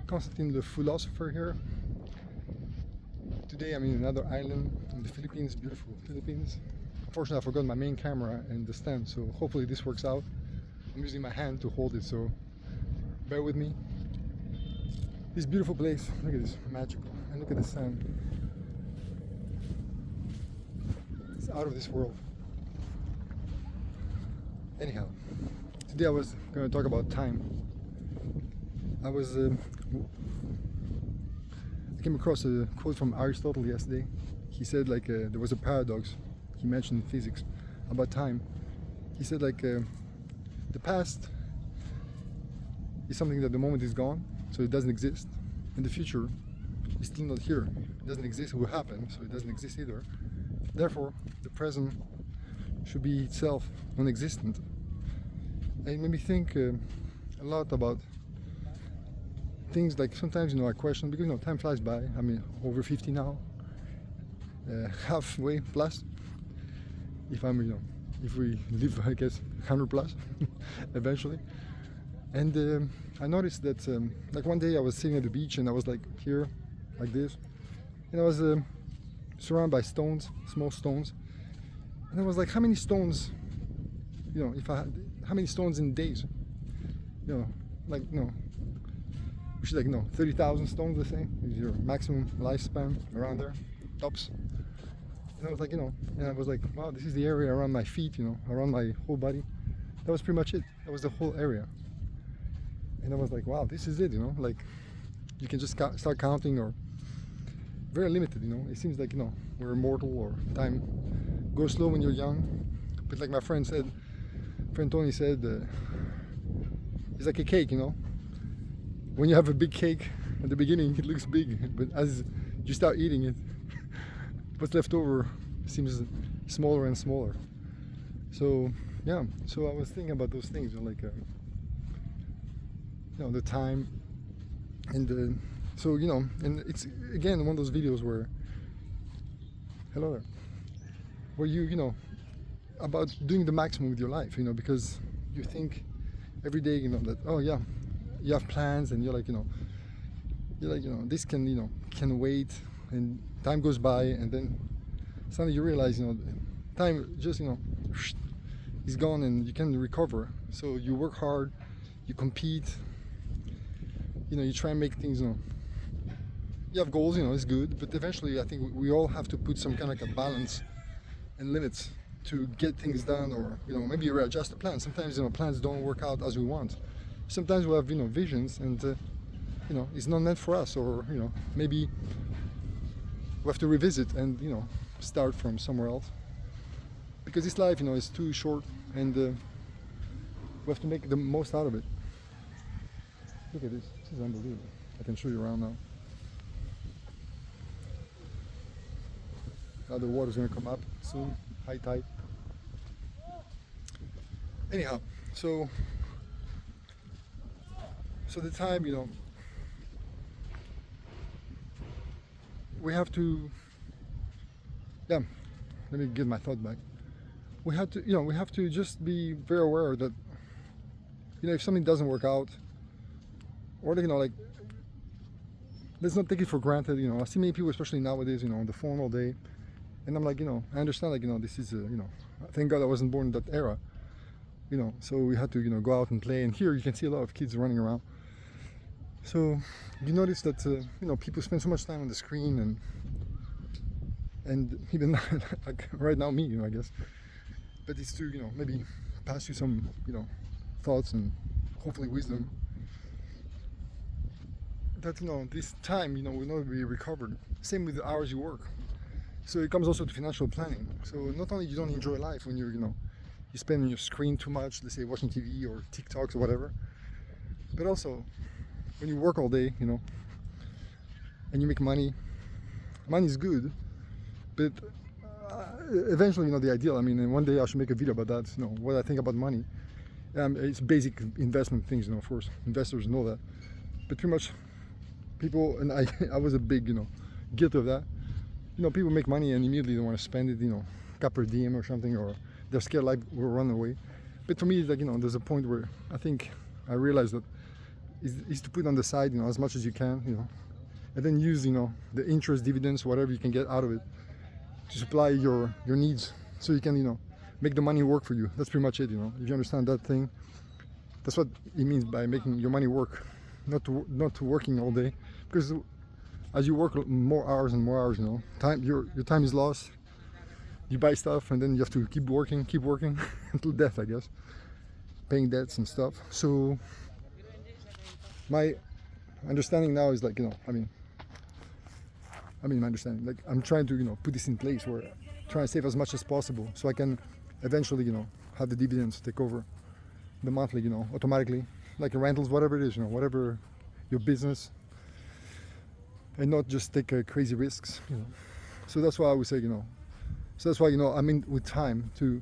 Constantine the Foolosopher here. Today I'm in another island in the Philippines, beautiful Philippines. Unfortunately I forgot my main camera and the stand, so hopefully this works out. I'm using my hand to hold it, so bear with me. This beautiful place, look at this, magical, and look at the sand. It's out of this world. Anyhow, today I was going to talk about time. I came across a quote from Aristotle yesterday. He said there was a paradox he mentioned in physics about time. He said the past is something that the moment is gone, so it doesn't exist, and the future is still not here. It doesn't exist, it will happen, so it doesn't exist either. Therefore, the present should be itself non-existent. And it made me think a lot about things like sometimes I question, because time flies by. I mean, over 50 now, halfway plus. If we live, I guess 100 plus eventually. And I noticed that one day I was sitting at the beach and I was here, like this, and I was surrounded by stones, small stones, and I was like, how many stones, how many stones in days, we should 30,000 stones, let's say, is your maximum lifespan, around there, tops. And I was and I was like, wow, this is the area around my feet, around my whole body. That was pretty much it. That was the whole area. And I was like, wow, this is it, you can just start counting, or very limited, It seems like, we're immortal, or time goes slow when you're young. But like my friend Tony said, it's like a cake, When you have a big cake, at the beginning it looks big, but as you start eating it, what's left over seems smaller and smaller. So yeah, so I was thinking about those things, the time, and and it's again one of those videos where, hello there, where you about doing the maximum with your life, because you think every day, that, oh yeah, you have plans, and you're like, this can wait, and time goes by, and then suddenly you realize, time just, is gone, and you can recover. So you work hard, you compete, you try and make things, you have goals, it's good, but eventually I think we all have to put some kind of a balance and limits to get things done, or maybe readjust the plan. Sometimes plans don't work out as we want. Sometimes we have visions, and it's not meant for us, or maybe we have to revisit and start from somewhere else, because this life is too short, and we have to make the most out of it. Look at this. This is unbelievable. I can show you around now. Now the water's going to come up soon, high tide. Anyhow, so the time, we have to, let me get my thought back. We have to just be very aware that, if something doesn't work out, or let's not take it for granted. I see many people, especially nowadays, on the phone all day, and I'm like, I understand, this is, thank God I wasn't born in that era, so we had to, go out and play, and here you can see a lot of kids running around. So you notice that, people spend so much time on the screen, and even right now me, I guess, but it's to, maybe pass you some, thoughts and hopefully wisdom, that this time will not be recovered. Same with the hours you work. So it comes also to financial planning. So not only you don't enjoy life when you're you spend on your screen too much, let's say watching TV or TikToks or whatever, but also when you work all day, and you make money. Money is good, but eventually, the ideal. I mean, and one day I should make a video about that. What I think about money. It's basic investment things. Of course, investors know that, but pretty much people, and I was a big, guilty of that. People make money and immediately they want to spend it, cap per diem or something, or they're scared life will run away. But for me, there's a point where I think I realized that is to put on the side, as much as you can, and then use, the interest, dividends, whatever you can get out of it to supply your needs, so you can, make the money work for you. That's pretty much it. If you understand that thing, that's what it means by making your money work, not to working all day, because as you work more hours and more hours, time your time is lost. You buy stuff and then you have to keep working until death, I guess, paying debts and stuff. So my understanding now is like, my understanding, like, I'm trying to put this in place where I try to save as much as possible, so I can eventually have the dividends take over the monthly, automatically, like rentals, whatever it is, whatever your business, and not just take crazy risks, So that's why I would say, so that's why, with time, to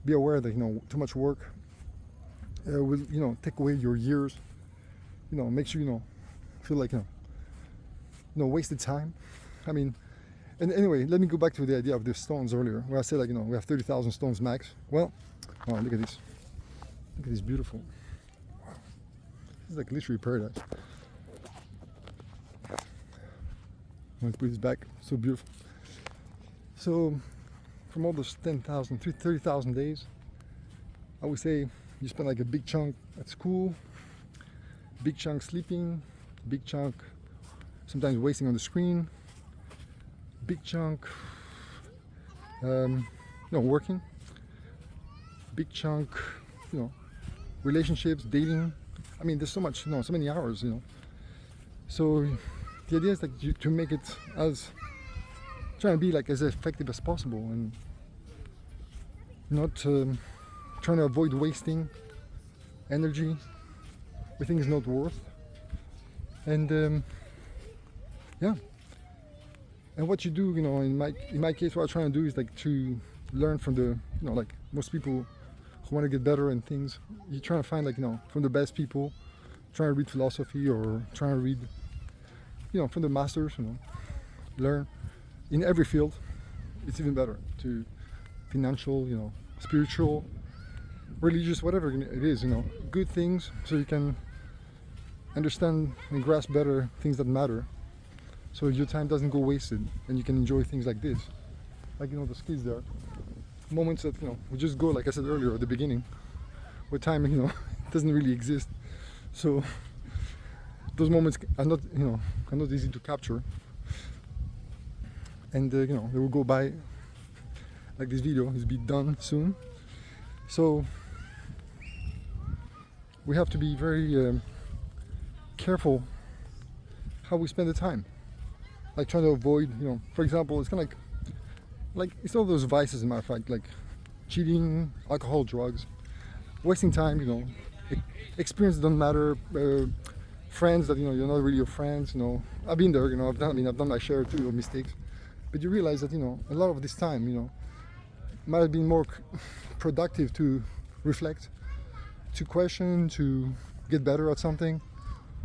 be aware that, too much work will, take away your years, makes you, feel like, wasted time. And anyway, let me go back to the idea of the stones earlier, where I said, like, we have 30,000 stones max. Well, oh, look at this. Look at this, beautiful. Wow. This is like literally paradise. I'm going to put this back. So beautiful. So, from all those 10,000, 30,000 days, I would say you spend like a big chunk at school, big chunk sleeping, big chunk sometimes wasting on the screen, big chunk working, big chunk relationships, dating. There's so much, so many hours, So the idea is like to make it as, trying to be like as effective as possible, and not trying to avoid wasting energy we think is not worth. And yeah, and what you do, in my case, what I'm trying to do is like to learn from the, like most people who want to get better and things, you're trying to find, like, from the best people, trying to read philosophy, or trying to read, from the masters, learn in every field. It's even better, to financial, spiritual, religious, whatever it is, good things, so you can understand and grasp better things that matter, so your time doesn't go wasted, and you can enjoy things like this, like, the skis there, moments that, we just go, like I said earlier at the beginning, where time, doesn't really exist. So those moments are not, are not easy to capture, and they will go by, like this video is be done soon. So we have to be very careful how we spend the time, like trying to avoid, for example, it's kind of like it's all those vices, as a matter of fact, like cheating, alcohol, drugs, wasting time, experience don't matter, friends that you're not really your friends. I've been there, I've done my share too of mistakes, but you realize that a lot of this time might have been more productive to reflect, to question, to get better at something,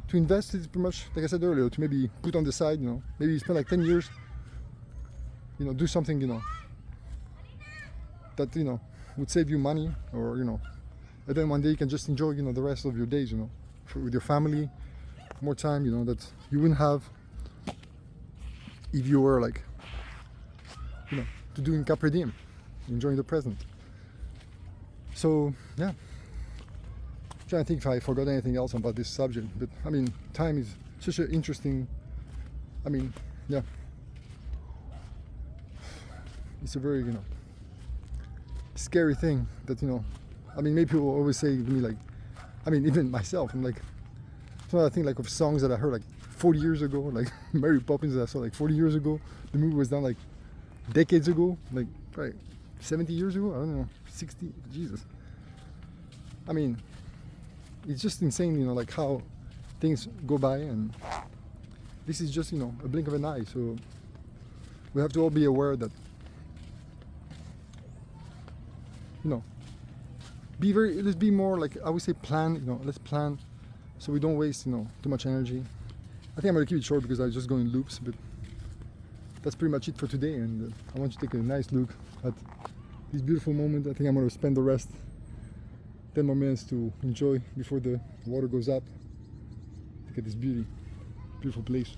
to invest it, pretty much like I said earlier, to maybe put on the side, maybe you spend like 10 years, do something that would save you money, or and then one day you can just enjoy the rest of your days, with your family, more time, that you wouldn't have if you were like to doing carpe diem, enjoying the present. So yeah, trying to think if I forgot anything else about this subject, but time is such an interesting, yeah, it's a very scary thing that maybe people always say to me, like, even myself, I'm like, so I think like of songs that I heard like 40 years ago, like Mary Poppins that I saw like 40 years ago, the movie was done like decades ago, like probably 70 years ago, I don't know, 60, Jesus. It's just insane, like how things go by, and this is just, a blink of an eye. So we have to all be aware that, let's be more, like I would say, plan, let's plan, so we don't waste, too much energy. I think I'm gonna keep it short because I was just going in loops, but that's pretty much it for today, and I want you to take a nice look at this beautiful moment. I think I'm gonna spend the rest 10 more minutes to enjoy before the water goes up. Look at this beauty, beautiful place.